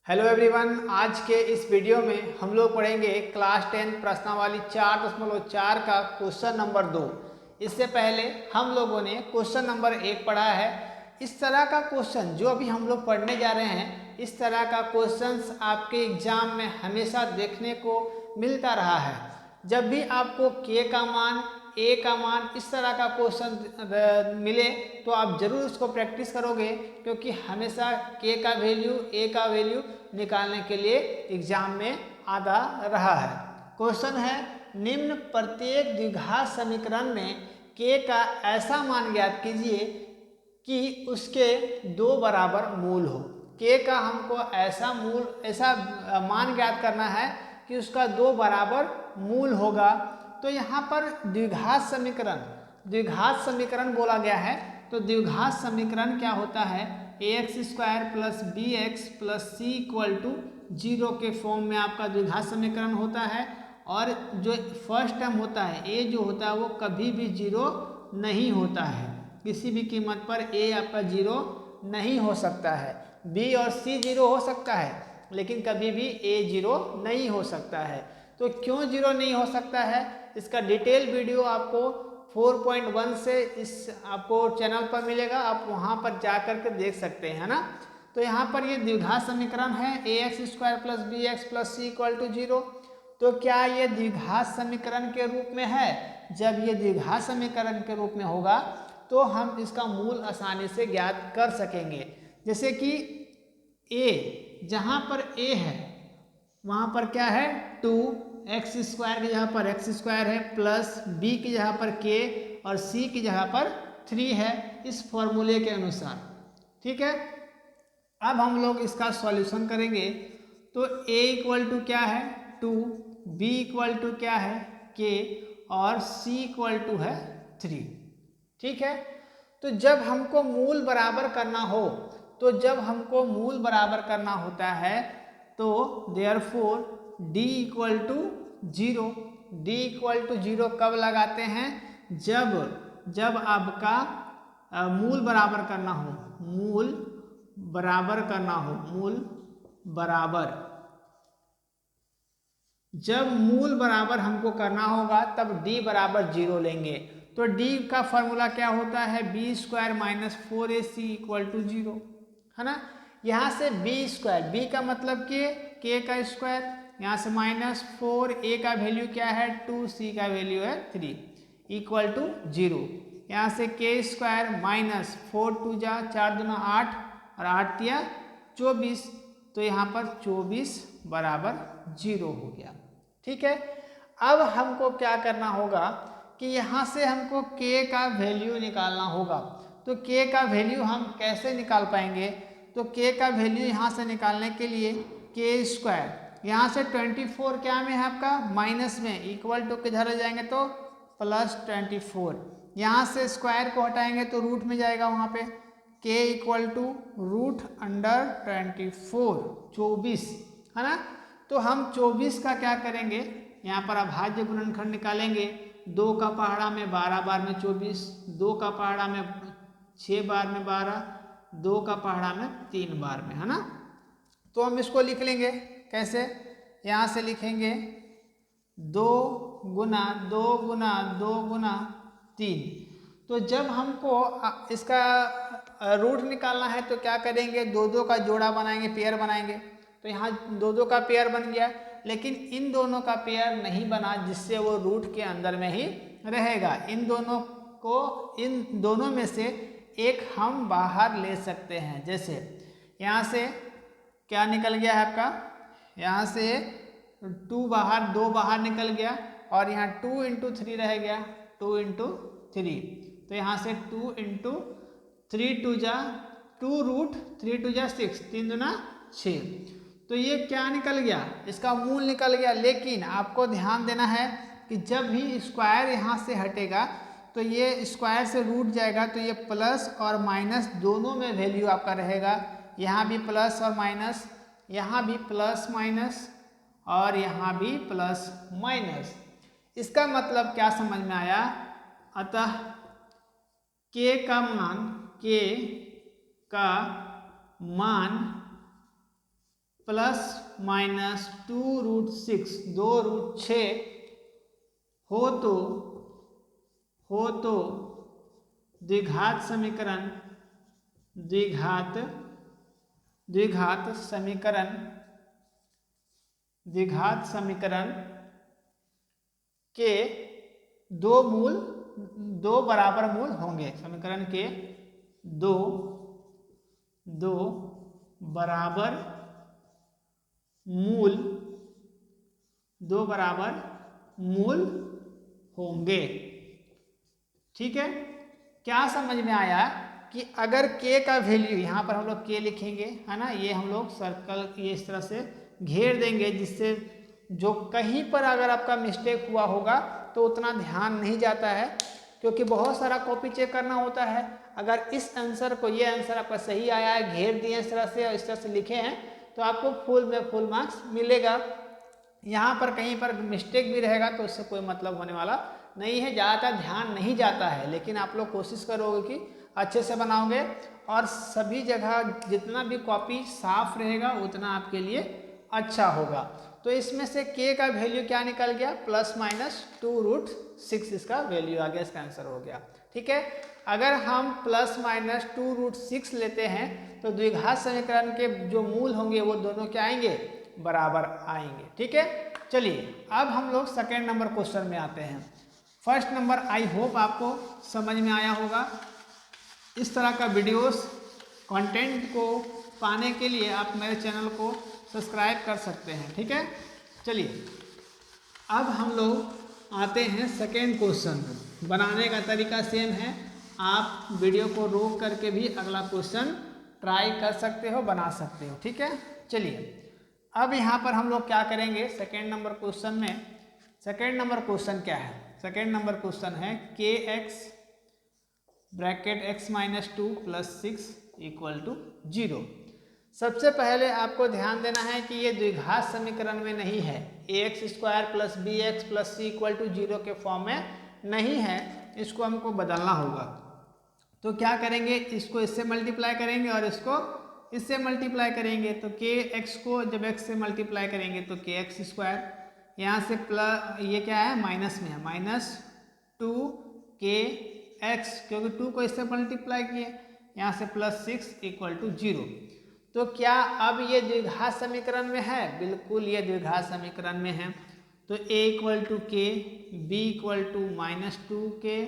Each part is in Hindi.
हेलो एवरीवन, आज के इस वीडियो में हम लोग पढ़ेंगे क्लास 10 प्रश्नावली 4.4 का क्वेश्चन नंबर 2। इससे पहले हम लोगों ने क्वेश्चन नंबर 1 पढ़ा है। इस तरह का क्वेश्चन जो अभी हम लोग पढ़ने जा रहे हैं, इस तरह का क्वेश्चंस आपके एग्जाम में हमेशा देखने को मिलता रहा है। जब भी आपको के का मान, ए का मान इस तरह का क्वेश्चन मिले तो आप जरूर उसको प्रैक्टिस करोगे, क्योंकि हमेशा के का वैल्यू, ए का वैल्यू निकालने के लिए एग्जाम में आता रहा है। क्वेश्चन है, निम्न प्रत्येक द्विघात समीकरण में के का ऐसा मान ज्ञात कीजिए कि उसके दो बराबर मूल हो। के का हमको ऐसा मान ज्ञात करना है कि उसका दो बराबर मूल होगा। तो यहाँ पर द्विघात समीकरण बोला गया है। तो द्विघात समीकरण क्या होता है? ax² plus bx plus c equal to 0 के फॉर्म में आपका द्विघात समीकरण होता है। और जो फर्स्ट टर्म होता है a जो होता है वो कभी भी 0 नहीं होता है। किसी भी कीमत पर a आपका 0 नहीं हो सकता है। b और c 0 हो सकता है, लेकिन कभी भी a 0 नहीं हो सकता है। तो क्यों 0 नहीं हो सकता है, इसका डिटेल वीडियो आपको 4.1 से इस आपको चैनल पर मिलेगा, आप वहां पर जा करके देख सकते हैं ना। तो यहाँ पर ये द्विघात समीकरण है ax² plus bx plus c equal to 0। तो क्या ये द्विघात समीकरण के रूप में है? जब ये द्विघात समीकरण के रूप में होगा तो हम इसका मूल आसानी से ज्ञात कर सकेंगे। जैसे कि a, जहाँ पर a है वहाँ पर क्या है 2x² की जगह पर x² है, प्लस b की जगह पर k और c की जगह पर 3 है, इस फॉर्मूले के अनुसार। ठीक है, अब हम लोग इसका सॉल्यूशन करेंगे। तो a इक्वल टू क्या है 2, b इक्वल टू क्या है k और c इक्वल टू है 3। ठीक है, तो जब हमको मूल बराबर करना हो, होता है तो therefore d equal to 0। d equal to 0 कब लगाते हैं? जब आपका मूल बराबर करना हो, जब मूल बराबर हमको करना होगा तब d बराबर 0 लेंगे। तो d का फॉर्मूला क्या होता है? b² minus 4ac equal to 0, है ना। यहाँ से b², b का मतलब k का स्क्वायर, यहाँ से माइनस 4a का वैल्यू क्या है 2, c का वैल्यू है 3 इक्वल टू 0। यहाँ से k² माइनस 4 2 जा 4 दूना 8 और 8 तिया 24, तो यहाँ पर 24 बराबर 0 हो गया। ठीक है, अब हमको क्या करना होगा कि यहाँ से हमको k का वैल्यू निकालना होगा। तो k का वैल्यू हम कैसे निकाल पाएंगे? तो k का वैल्यू यहाँ से निकालने के लिए k², यहाँ से 24 क्या में है आपका माइनस में, इक्वल टू के इधर जाएंगे तो प्लस 24, यहाँ से स्क्वायर को हटाएंगे तो रूट में जाएगा, वहाँ पे k equal to root under 24 है ना। तो हम 24 का क्या करेंगे, यहाँ पर अभाज्य गुणनखंड निकालेंगे। 2 का पहाड़ा में 12 बार में 24, 2 का पहाड़ा में 6 बार में 12, 2 का पहाड़ा में 3 बार में, है ना। तो हम इसको लिख लेंगे कैसे? यहाँ से लिखेंगे 2 गुना 2 गुना 2 गुना 3। तो जब हमको इसका रूट निकालना है तो क्या करेंगे, 2 का जोड़ा बनाएंगे, पेयर बनाएंगे। तो यहाँ 2 का पेयर बन गया, लेकिन इन दोनों का पेयर नहीं बना, जिससे वो रूट के अंदर में ही रहेगा। इन दोनों में से एक हम बाहर ले सकते हैं। जैसे यहाँ से क्या निकल गया है आपका, यहाँ से 2 बाहर निकल गया और यहाँ 2 इंटू 3 रह गया, 2 इंटू 3। तो यहाँ से 2 इंटू 3 2 जा 2 रूट 3 2 जा 6, 3 दूना 6। तो ये क्या निकल गया, इसका मूल निकल गया। लेकिन आपको ध्यान देना है कि जब भी स्क्वायर यहाँ से हटेगा तो ये स्क्वायर से रूट जाएगा, तो ये प्लस और माइनस दोनों में वैल्यू आपका रहेगा। यहाँ भी प्लस और माइनस, यहाँ भी प्लस माइनस और यहाँ भी प्लस माइनस। इसका मतलब क्या समझ में आया? अतः k का मान प्लस माइनस 2√6 2√6 हो तो द्विघात समीकरण के दो बराबर मूल होंगे। समीकरण के दो बराबर मूल होंगे। ठीक है, क्या समझ में आया कि अगर k का वैल्यू, यहाँ पर हम लोग k लिखेंगे, है ना, ये हम लोग सर्कल ये इस तरह से घेर देंगे, जिससे जो कहीं पर अगर आपका मिस्टेक हुआ होगा तो उतना ध्यान नहीं जाता है, क्योंकि बहुत सारा कॉपी चेक करना होता है। अगर इस आंसर को, ये आंसर आपका सही आया है, घेर दिए इस तरह से और इस तरह से लिखे हैं, तो आपको फुल मार्क्स मिलेगा। यहाँ पर कहीं पर मिस्टेक भी रहेगा तो उससे कोई मतलब होने वाला नहीं है, ज़्यादातर ध्यान नहीं जाता है। लेकिन आप लोग कोशिश करोगे कि अच्छे से बनाओगे और सभी जगह जितना भी कॉपी साफ रहेगा उतना आपके लिए अच्छा होगा। तो इसमें से k का वैल्यू क्या निकल गया, प्लस माइनस 2√6 इसका वैल्यू आ गया, इसका आंसर हो गया। ठीक है, अगर हम प्लस माइनस 2√6 लेते हैं तो द्विघात समीकरण के जो मूल होंगे वो दोनों क्या आएंगे, बराबर आएंगे। ठीक है, चलिए अब हम लोग सेकेंड नंबर क्वेश्चन में आते हैं। फर्स्ट नंबर आई होप आपको समझ में आया होगा। इस तरह का वीडियोस कंटेंट को पाने के लिए आप मेरे चैनल को सब्सक्राइब कर सकते हैं। ठीक है, चलिए अब हम लोग आते हैं सेकेंड क्वेश्चन। बनाने का तरीका सेम है, आप वीडियो को रोक करके भी अगला क्वेश्चन ट्राई कर सकते हो, बना सकते हो। ठीक है, चलिए अब यहाँ पर हम लोग क्या करेंगे, सेकेंड नंबर क्वेश्चन में, सेकेंड नंबर क्वेश्चन क्या है, सेकेंड नंबर क्वेश्चन है kx bracket x minus 2 plus 6 equal to 0। सबसे पहले आपको ध्यान देना है कि ये द्विघात समीकरण में नहीं है, ax² plus bx plus c equal to 0 के फॉर्म में नहीं है, इसको हमको बदलना होगा। तो क्या करेंगे, इसको इससे मल्टीप्लाई करेंगे और इसको इससे मल्टीप्लाई करेंगे। तो kx को जब x से मल्टीप्लाई करेंगे तो kx², यहाँ से प्लस, ये क्या है माइनस में है, माइनस 2kx, क्योंकि 2 को इससे मल्टीप्लाई किए, यहाँ से प्लस 6 इक्वल टू 0। तो क्या अब ये द्विघात समीकरण में है, बिल्कुल ये द्विघात समीकरण में है। तो a equal to k, b equal to minus 2k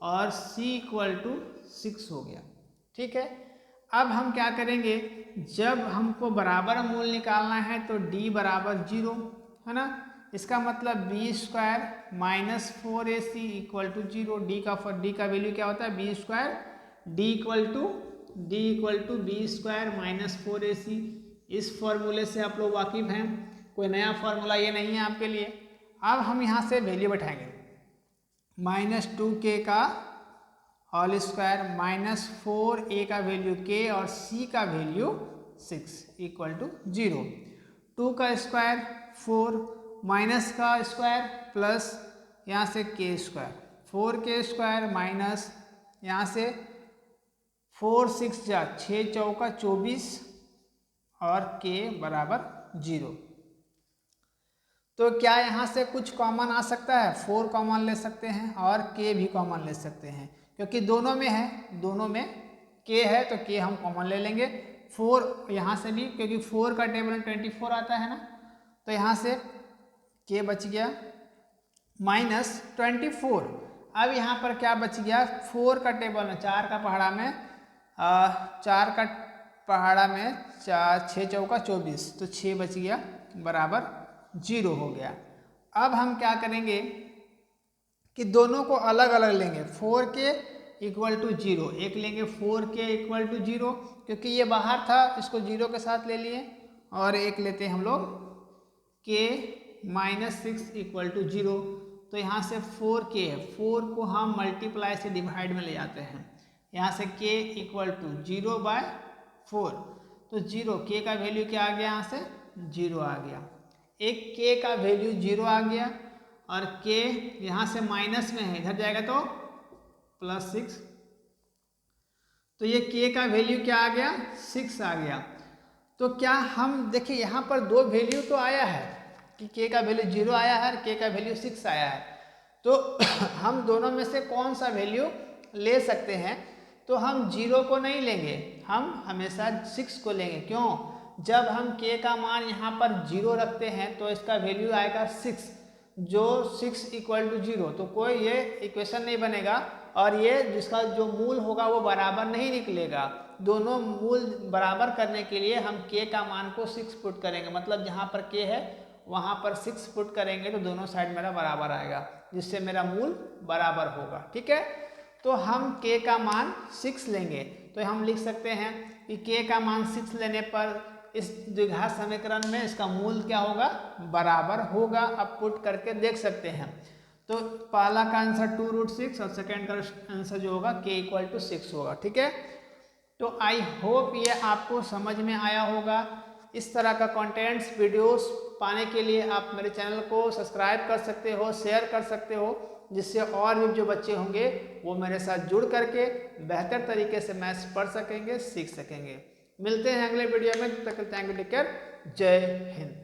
और c इक्वल टू 6 हो गया। ठीक है, अब हम क्या करेंगे, जब हमको बराबर मूल निकालना है तो d बराबर 0, है ना, इसका मतलब b² minus 4ac equal to 0। d का वैल्यू क्या होता है, b², d equal to b² minus 4ac। इस फॉर्मूले से आप लोग वाकिफ हैं, कोई नया फॉर्मूला ये नहीं है आपके लिए। अब हम यहाँ से वैल्यू बैठाएंगे, माइनस 2k का होल स्क्वायर माइनस 4a का वैल्यू k और c का वैल्यू 6 इक्वल टू 0। 2 का स्क्वायर 4, माइनस का स्क्वायर प्लस यहाँ से k², 4k² माइनस यहाँ से 4 6 जा 6 चौका 24 और k बराबर 0। तो क्या यहाँ से कुछ कॉमन आ सकता है, 4 कॉमन ले सकते हैं और k भी कॉमन ले सकते हैं, क्योंकि दोनों में है, दोनों में k है तो k हम कॉमन ले लेंगे। 4 यहाँ से भी, क्योंकि 4 का टेबल में 24 आता है ना, तो यहाँ से k बच गया माइनस 24। अब यहाँ पर क्या बच गया, 4 का टेबल में 4 का पहाड़ा में 4 का पहाड़ा में 4 6 चौका 24, तो 6 बच गया बराबर 0 हो गया। अब हम क्या करेंगे कि दोनों को अलग अलग लेंगे, 4k इक्वल टू 0, एक लेंगे 4k इक्वल टू 0, क्योंकि ये बाहर था इसको 0 के साथ ले लिए, और एक लेते हैं हम लोग k माइनस 6 इक्वल टू 0। तो यहाँ से 4k है, 4 को हम मल्टीप्लाई से डिवाइड में ले जाते हैं, यहाँ से k इक्वल टू 0/4, तो 0, k का वैल्यू क्या आ गया, यहाँ से 0 आ गया, एक k का वैल्यू 0 आ गया, और k यहाँ से माइनस में है, इधर जाएगा तो प्लस 6, तो ये k का वैल्यू क्या आ गया, 6 आ गया। तो क्या हम देखिए यहाँ पर दो वैल्यू तो आया है कि के का वैल्यू 0 आया है और के का वैल्यू 6 आया है, तो हम दोनों में से कौन सा वैल्यू ले सकते हैं? तो हम 0 को नहीं लेंगे, हम हमेशा 6 को लेंगे। क्यों? जब हम के का मान यहाँ पर 0 रखते हैं तो इसका वैल्यू आएगा 6, जो 6 = 0, तो कोई ये इक्वेशन नहीं बनेगा और ये जिसका जो मूल होगा वो बराबर नहीं निकलेगा। दोनों मूल बराबर करने के लिए हम के का मान को 6 पुट करेंगे, मतलब जहाँ पर के है वहाँ पर 6 पुट करेंगे तो दोनों साइड मेरा बराबर आएगा, जिससे मेरा मूल बराबर होगा। ठीक है, तो हम के का मान 6 लेंगे, तो हम लिख सकते हैं कि के का मान 6 लेने पर इस द्विघात समीकरण में इसका मूल क्या होगा? बराबर होगा। अब पुट करके देख सकते हैं, तो पहला का आंसर 2√6 और सेकेंड का आंसर जो होगा के = 6 होगा। ठीक है, तो आई होप ये आपको समझ में आया होगा। इस तरह का कंटेंट्स वीडियोस पाने के लिए आप मेरे चैनल को सब्सक्राइब कर सकते हो, शेयर कर सकते हो, जिससे और भी जो बच्चे होंगे वो मेरे साथ जुड़ करके बेहतर तरीके से मैथ्स पढ़ सकेंगे, सीख सकेंगे। मिलते हैं अगले वीडियो में, तब तक थैंक यू, टेक केयर, जय हिंद।